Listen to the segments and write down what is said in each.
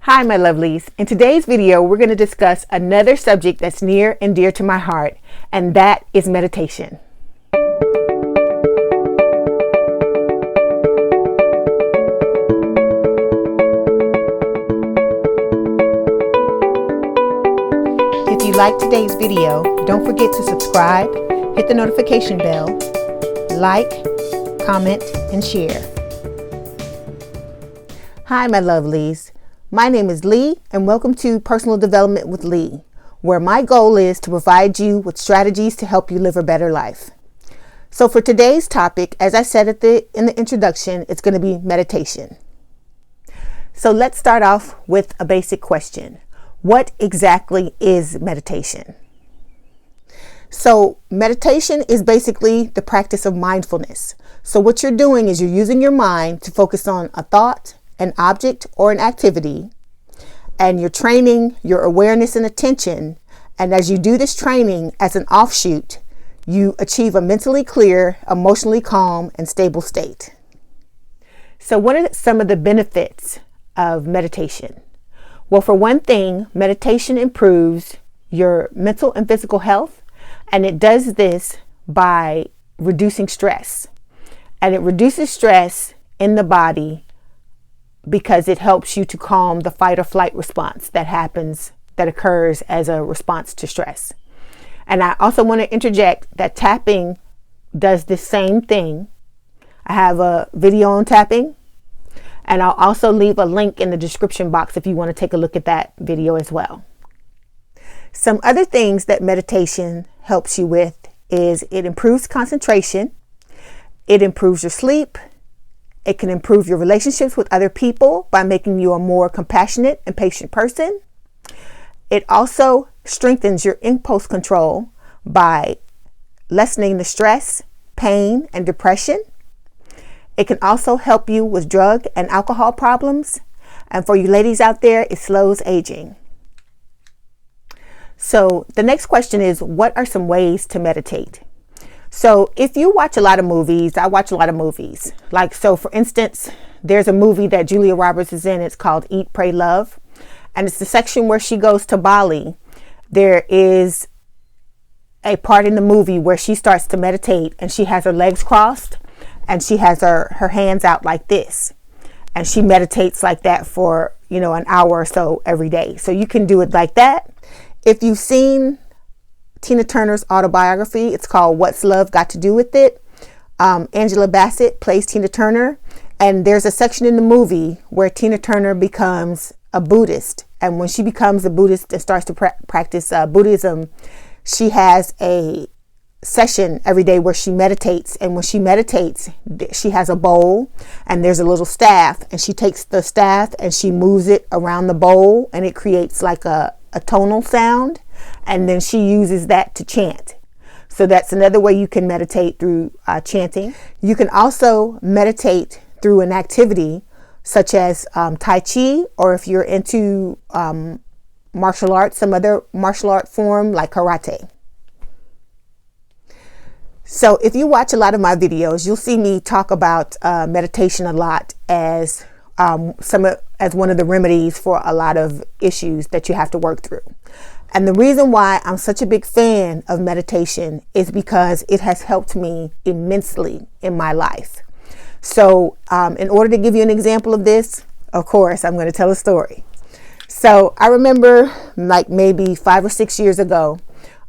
Hi, my lovelies. In today's video, we're going to discuss another subject that's near and dear to my heart, and that is meditation. If you like today's video, don't forget to subscribe, hit the notification bell, like, comment, and share. Hi, my lovelies. My name is Leigh, and welcome to Personal Development with Leigh, where my goal is to provide you with strategies to help you live a better life. So for today's topic, as I said in the introduction, it's going to be meditation. So let's start off with a basic question. What exactly is meditation? So meditation is basically the practice of mindfulness. So what you're doing is you're using your mind to focus on a thought, an object, or an activity, and you're training your awareness and attention. And as you do this training as an offshoot, you achieve a mentally clear, emotionally calm, and stable state. So what are some of the benefits of meditation? Well, for one thing, meditation improves your mental and physical health, and it does this by reducing stress. And it reduces stress in the body because it helps you to calm the fight or flight response that occurs as a response to stress. And I also want to interject that tapping does the same thing. I have a video on tapping, and I'll also leave a link in the description box if you want to take a look at that video as well. Some other things that meditation helps you with is it improves concentration, it improves your sleep, it can improve your relationships with other people by making you a more compassionate and patient person. It also strengthens your impulse control by lessening the stress, pain, and depression. It can also help you with drug and alcohol problems. And for you ladies out there, it slows aging. So the next question is, what are some ways to meditate? So if you watch a lot of movies, I watch a lot of movies. So for instance, there's a movie that Julia Roberts is in. It's called Eat, Pray, Love. And it's the section where she goes to Bali. There is a part in the movie where she starts to meditate, and she has her legs crossed and she has her hands out like this. And she meditates like that for, an hour or so every day. So you can do it like that. If you've seen Tina Turner's autobiography, it's called What's Love Got to Do with It? Angela Bassett plays Tina Turner, and there's a section in the movie where Tina Turner becomes a Buddhist. And when she becomes a Buddhist and starts to practice Buddhism, she has a session every day where she meditates. And when she meditates, she has a bowl and there's a little staff, and she takes the staff and she moves it around the bowl, and it creates like a tonal sound. And then she uses that to chant. So that's another way you can meditate, through chanting. You can also meditate through an activity such as Tai Chi, or if you're into martial arts, some other martial art form like karate. So if you watch a lot of my videos, you'll see me talk about meditation a lot as one of the remedies for a lot of issues that you have to work through. And the reason why I'm such a big fan of meditation is because it has helped me immensely in my life. So in order to give you an example of this, of course, I'm going to tell a story. So I remember maybe 5 or 6 years ago,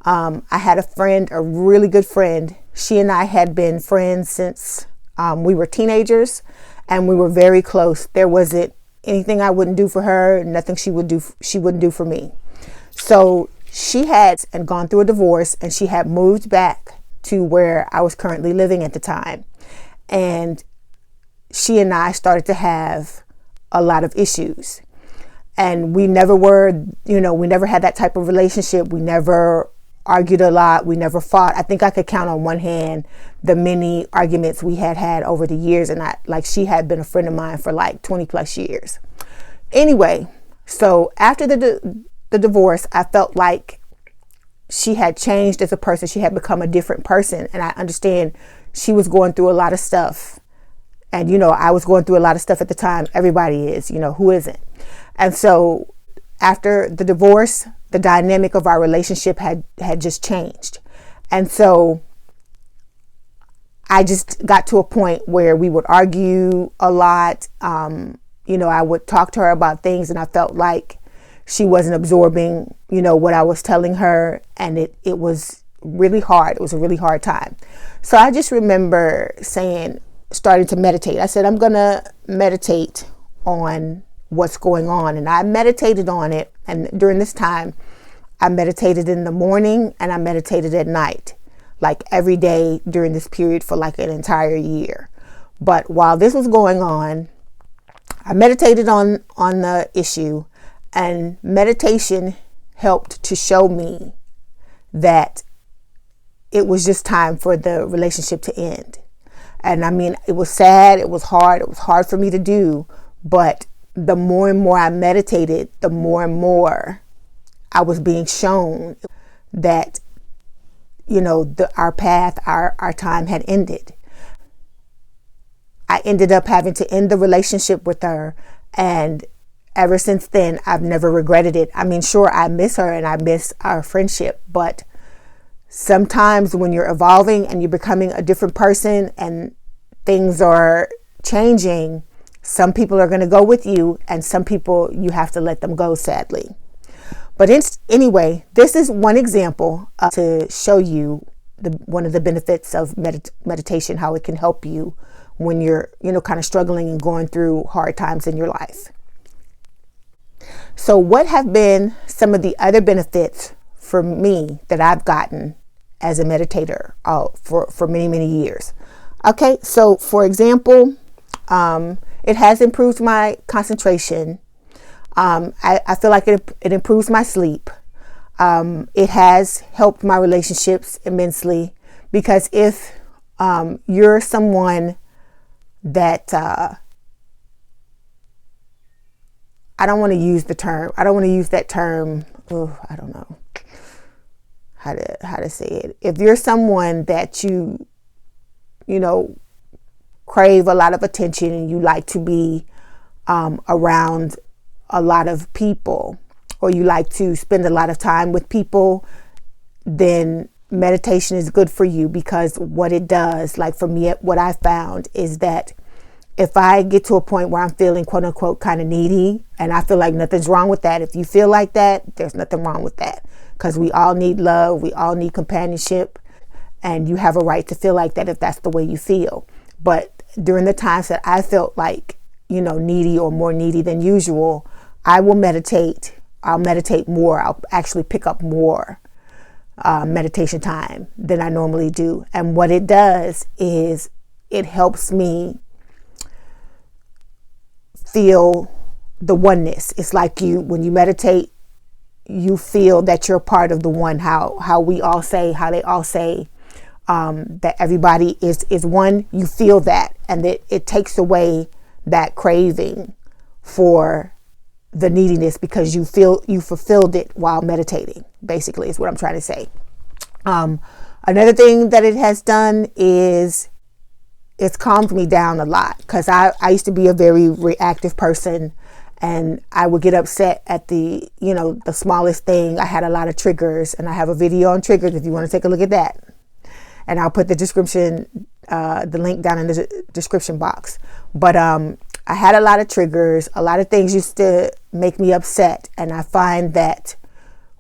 I had a friend, a really good friend. She and I had been friends since we were teenagers, and we were very close. There wasn't anything I wouldn't do for her, nothing she wouldn't do for me. So she had gone through a divorce, and she had moved back to where I was currently living at the time. And she and I started to have a lot of issues. And we never had that type of relationship. We never argued a lot. We never fought. I think I could count on one hand the many arguments we had over the years. And she had been a friend of mine for 20 plus years. Anyway, so after the divorce, I felt like she had changed as a person. She had become a different person. And I understand she was going through a lot of stuff. And, I was going through a lot of stuff at the time. Everybody is, who isn't? And so after the divorce, the dynamic of our relationship had just changed. And so I just got to a point where we would argue a lot. I would talk to her about things and I felt like she wasn't absorbing, what I was telling her. And it was really hard. It was a really hard time. So I just remember starting to meditate. I said, I'm going to meditate on what's going on. And I meditated on it. And during this time, I meditated in the morning and I meditated at night, like every day during this period for like an entire year. But while this was going on, I meditated on the issue, and meditation helped to show me that it was just time for the relationship to end. And I mean, it was sad, it was hard for me to do, but the more and more I meditated, the more and more I was being shown that, our path, our time had ended. I ended up having to end the relationship with her, and ever since then, I've never regretted it. I mean, sure, I miss her and I miss our friendship, but sometimes when you're evolving and you're becoming a different person and things are changing, some people are going to go with you and some people you have to let them go, sadly. But anyway, this is one example to show you one of the benefits of meditation, how it can help you when you're, kind of struggling and going through hard times in your life. So what have been some of the other benefits for me that I've gotten as a meditator for many, many years? Okay, so for example, it has improved my concentration. I feel like it improves my sleep. It has helped my relationships immensely, because if you're someone that I don't want to use that term. I don't know how to say it. If you're someone that you crave a lot of attention and you like to be around a lot of people, or you like to spend a lot of time with people, then meditation is good for you, because what it does, like for me, what I found is that if I get to a point where I'm feeling quote unquote kind of needy, and I feel like nothing's wrong with that. If you feel like that, there's nothing wrong with that, because we all need love. We all need companionship, and you have a right to feel like that if that's the way you feel. But during the times that I felt like, needy or more needy than usual, I will meditate. I'll meditate more. I'll actually pick up more meditation time than I normally do. And what it does is it helps me feel the oneness. It's like when you meditate, you feel that you're part of the one, how they all say that everybody is one. You feel that, and it takes away that craving for the neediness, because you feel you fulfilled it while meditating, basically, is what I'm trying to say. Another thing that it has done is it's calmed me down a lot, because I used to be a very reactive person, and I would get upset at the smallest thing. I had a lot of triggers, and I have a video on triggers if you want to take a look at that. And I'll put the link down in the description box. But I had a lot of triggers. A lot of things used to make me upset. And I find that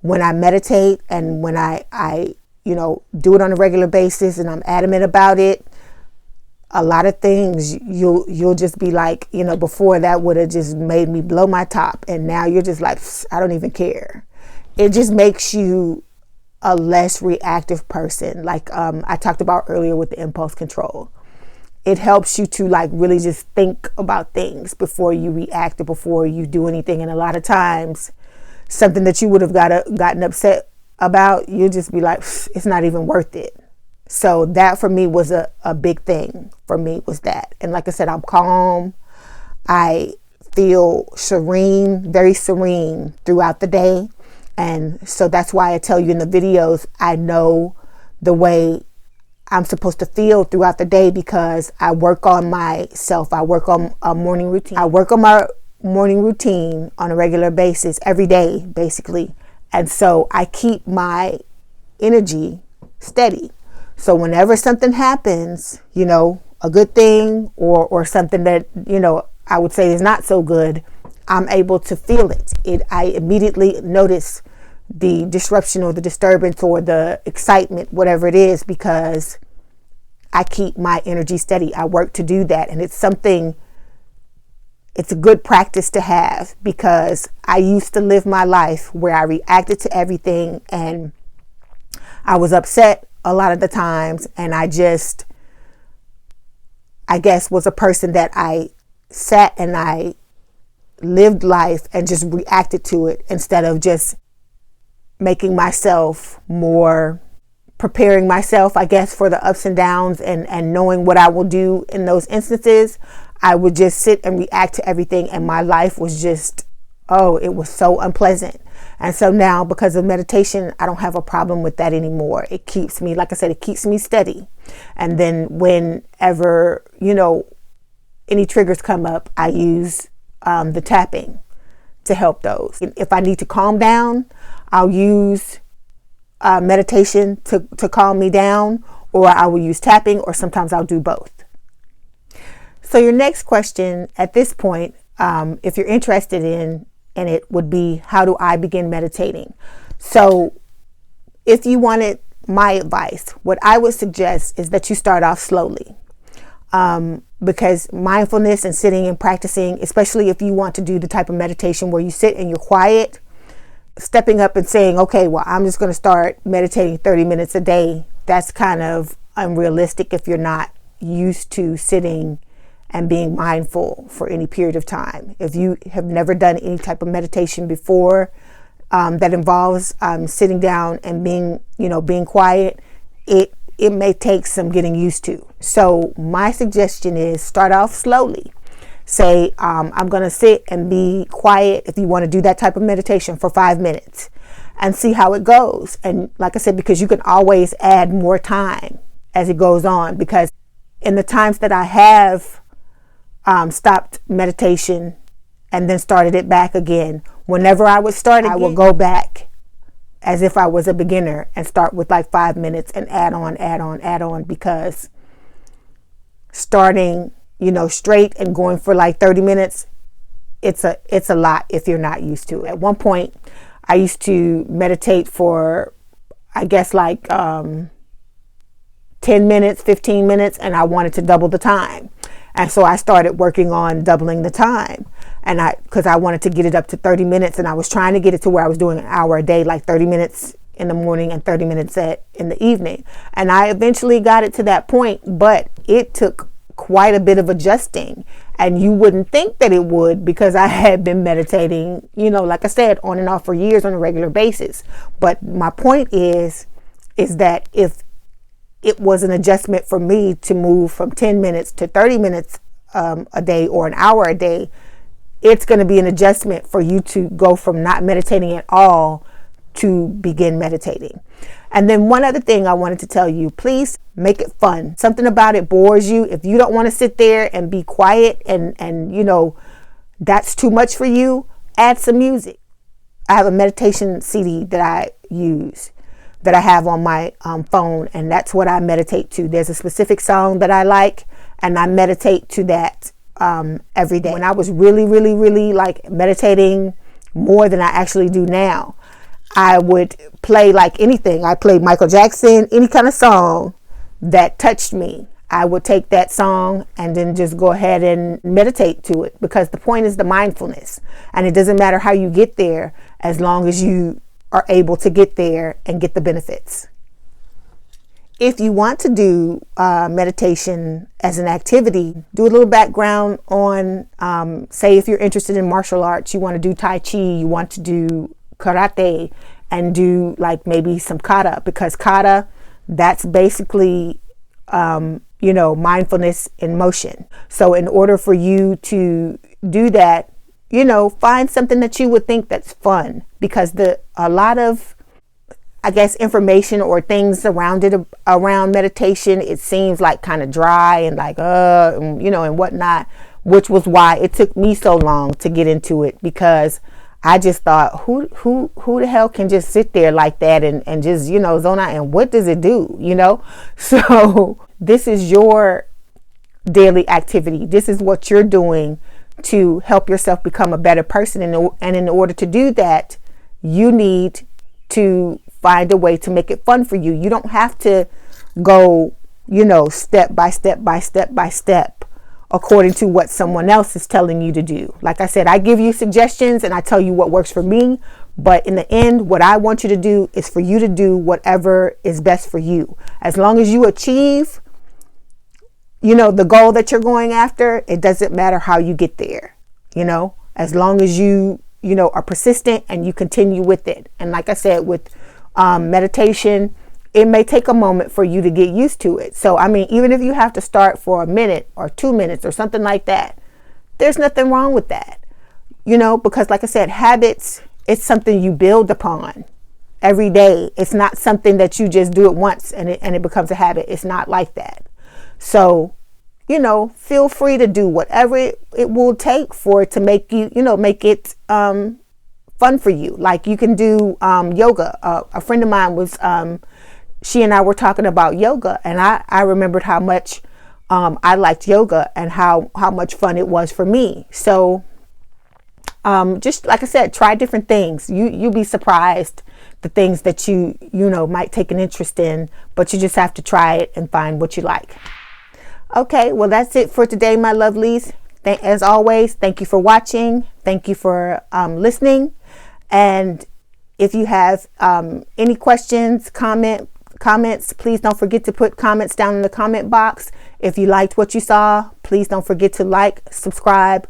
when I meditate and when I do it on a regular basis and I'm adamant about it, a lot of things you'll just be like, before that would have just made me blow my top. And now you're just like, I don't even care. It just makes you a less reactive person. Like I talked about earlier with the impulse control. It helps you to like really just think about things before you react or before you do anything. And a lot of times something that you would have gotten upset about, you'll just be like, it's not even worth it. So that for me was a big thing for me, was that. And like I said, I'm calm. I feel serene, very serene throughout the day. And so that's why I tell you in the videos, I know the way I'm supposed to feel throughout the day, because I work on myself. I work on a morning routine. I work on my morning routine on a regular basis, every day, basically. And so I keep my energy steady. So whenever something happens, a good thing or something that, I would say is not so good, I'm able to feel it. I immediately notice the disruption or the disturbance or the excitement, whatever it is, because I keep my energy steady. I work to do that. And it's a good practice to have, because I used to live my life where I reacted to everything and I was upset a lot of the times. And I guess was a person that I sat and I lived life and just reacted to it instead of just making myself more, preparing myself, I guess, for the ups and downs and knowing what I will do in those instances. I would just sit and react to everything, and my life was just, it was so unpleasant. And so now, because of meditation, I don't have a problem with that anymore. It keeps me, like I said, it keeps me steady. And then whenever, any triggers come up, I use the tapping to help those. If I need to calm down, I'll use meditation to calm me down, or I will use tapping, or sometimes I'll do both. So your next question at this point, if you're interested in it, would be, how do I begin meditating? So if you wanted my advice, what I would suggest is that you start off slowly. Because mindfulness and sitting and practicing, especially if you want to do the type of meditation where you sit and you're quiet, stepping up and saying, okay, well, I'm just going to start meditating 30 minutes a day, that's kind of unrealistic if you're not used to sitting and being mindful for any period of time. If you have never done any type of meditation before that involves sitting down and being quiet, it may take some getting used to. So my suggestion is start off slowly. Say, I'm going to sit and be quiet, if you want to do that type of meditation, for 5 minutes and see how it goes. And like I said, because you can always add more time as it goes on, because in the times that I have stopped meditation and then started it back again, whenever I would start again, I will go back as if I was a beginner and start with like 5 minutes and add on, because starting, straight and going for like 30 minutes, it's a lot if you're not used to it. At one point, I used to meditate for, I guess, like 10 minutes, 15 minutes, and I wanted to double the time. And so I started working on doubling the time, and because I wanted to get it up to 30 minutes, and I was trying to get it to where I was doing an hour a day, like 30 minutes in the morning and 30 minutes in the evening. And I eventually got it to that point, but it took quite a bit of adjusting, and you wouldn't think that it would, because I had been meditating, like I said, on and off for years on a regular basis. But my point is that if it was an adjustment for me to move from 10 minutes to 30 minutes a day, or an hour a day, it's going to be an adjustment for you to go from not meditating at all to begin meditating. And then one other thing I wanted to tell you, please make it fun. Something about it bores you. If you don't want to sit there and be quiet and that's too much for you, add some music. I have a meditation CD that I use, that I have on my phone, and that's what I meditate to. There's a specific song that I like, and I meditate to that every day. When I was really, really, really like meditating more than I actually do now, I would play like anything. I played Michael Jackson, any kind of song that touched me. I would take that song and then just go ahead and meditate to it, because the point is the mindfulness, and it doesn't matter how you get there as long as you are able to get there and get the benefits. If you want to do meditation as an activity, do a little background on, say if you're interested in martial arts, you want to do Tai Chi, you want to do karate, and do like maybe some kata, because kata, that's basically, mindfulness in motion. So in order for you to do that, find something that you would think that's fun, because a lot of, I guess, information or things around meditation, it seems like kind of dry and like, and whatnot. which was why it took me so long to get into it, because I just thought, who the hell can just sit there like that and just, zone out, and what does it do, So this is your daily activity. This is what you're doing to help yourself become a better person. And in order to do that, you need to find a way to make it fun for you. You don't have to go, step by step by step by step according to what someone else is telling you to do. Like I said, I give you suggestions and I tell you what works for me. But in the end, what I want you to do is for you to do whatever is best for you. As long as you achieve, the goal that you're going after, it doesn't matter how you get there, as long as you are persistent and you continue with it. And like I said, with meditation, it may take a moment for you to get used to it. So, even if you have to start for a minute or 2 minutes or something like that, there's nothing wrong with that, because like I said, habits, it's something you build upon every day. It's not something that you just do it once and it becomes a habit. It's not like that. So, feel free to do whatever it will take for it to make you, make it fun for you. Like you can do yoga. A friend of mine was, she and I were talking about yoga, and I remembered how much I liked yoga and how much fun it was for me. So just like I said, try different things. You'll be surprised the things that you might take an interest in, but you just have to try it and find what you like. Okay, well, that's it for today, my lovelies. As always, thank you for watching. Thank you for listening. And if you have any questions, comments, please don't forget to put comments down in the comment box. If you liked what you saw, please don't forget to like, subscribe,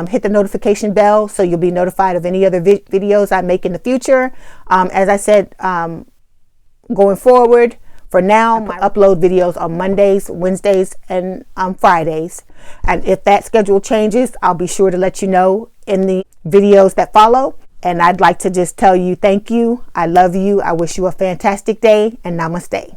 hit the notification bell so you'll be notified of any other videos I make in the future. As I said, going forward, for now, I upload videos on Mondays, Wednesdays, and Fridays. And if that schedule changes, I'll be sure to let you know in the videos that follow. And I'd like to just tell you thank you. I love you. I wish you a fantastic day, and namaste.